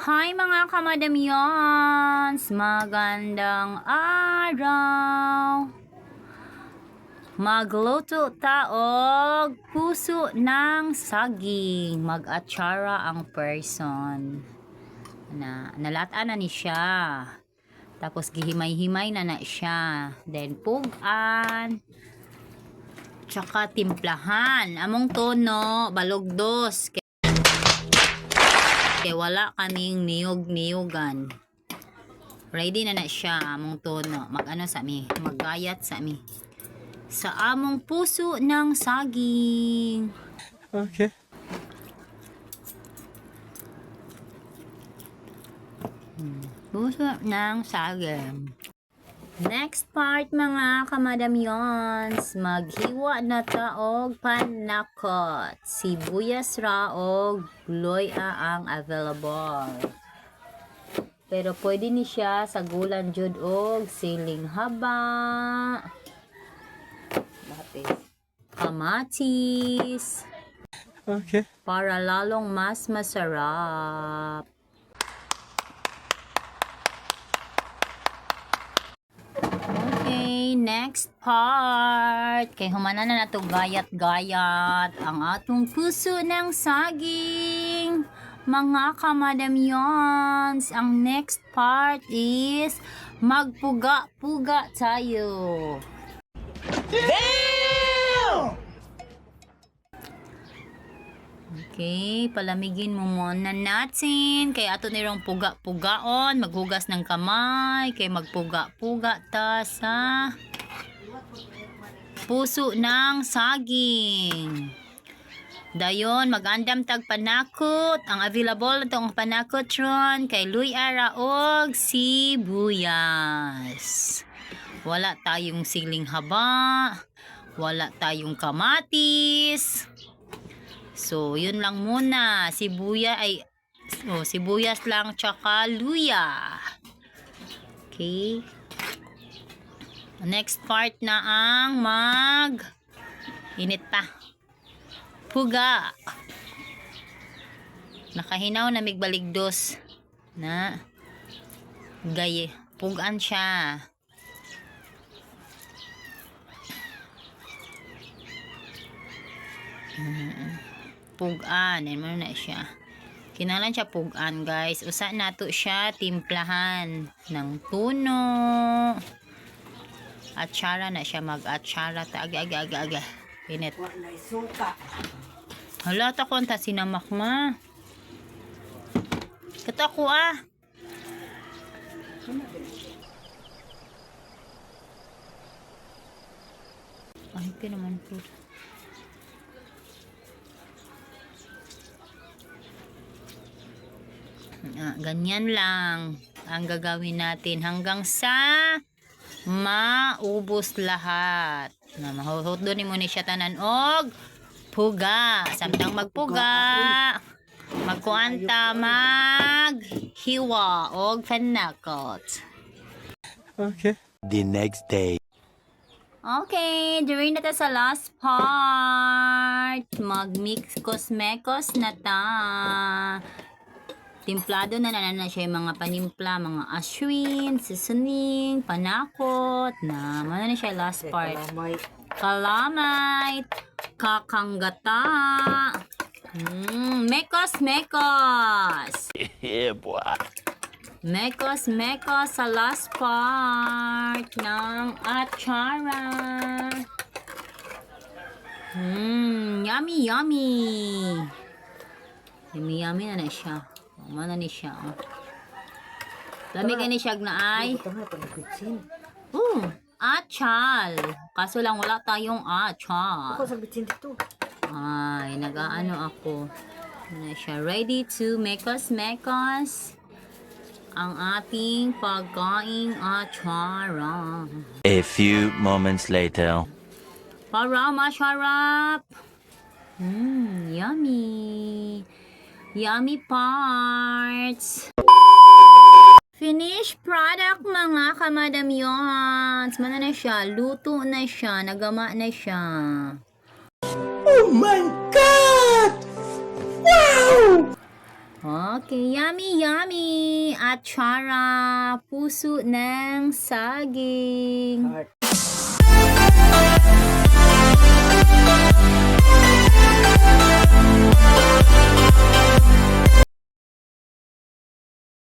Hi mga kamadamyons! Magandang araw! Magluto taog puso ng saging. Mag-atsara ang person. Nalataan na ni siya. Tapos gihimay-himay na siya. Then pugan. Tsaka timplahan. Among tono, balugdos. Kaya wala kaming niyog-niyogan. Ready na siya among tono. Mag-ano sa mi? Maggayat sa mi. Sa among puso ng saging. Okay. Puso ng saging. Next part mga kamadamyons, maghiwa na taog panakot. Sibuyas ra og loya ang available. Pero pwede ni siya sa gulan jud og siling haba. Kamatis. Okay. Para lalong mas masarap. Next part. Kay humana na nato gayat-gayat ang atong puso ng saging. Mga kamadamyons, ang next part is magpuga-puga tayo. Damn! Okay, palamigin mo muna natin. Kaya ato nirong puga-pugaon, maghugas ng kamay, kay magpuga-puga ta sa puso ng saging. Dayon, magandam tag panakot. Ang available itong panakot ron kay luy ara og sibuyas. Wala tayong siling haba, wala tayong kamatis. So, yun lang muna. Sibuyas lang tsaka luya. Okay. Next part na ang init pa. Puga. Nakahinaw na migbaligdos na gaye. Pugaan siya. Pugan, mo na siya. Kinalan siya pugan, guys. Usa nato siya timplahan ng tuno. Atsara na siya, mag-atsara ta aga. Pinit. Hala ta konta sinamak ma. Kata ko Ay, naman po. Ganyan lang ang gagawin natin hanggang sa maubos lahat. Mahutdo ni mo ni siya tanan og puga. Samtang magpuga, magkuanta, maghiwa og panakot. Okay. The next day. Okay, during na ta sa last part, mag-mekos na ta. Timplado na siya yung mga panimpla, mga ashwin, seasoning, panakot, na na siya last part. Kalamay, kakanggata, mekos. Yeah, boy. Mekos sa last part ng atsara. Yummy. Yummy na siya. Mana ni siya. Lamig ni siya na ay. Achal. Kaso lang wala tayong achal. Ako sa bitsin dito. Ay, nagaano ako. Na siya ready to mekos ang ating pagkaing atsara. A few moments later. Para masarap. Yummy. Yummy parts. Finished product mga kamadamyons. Mana na siya. Luto na siya. Nagama na siya. Oh my God! Wow! Okay, yummy, yummy! Atsara, puso ng saging. Heart.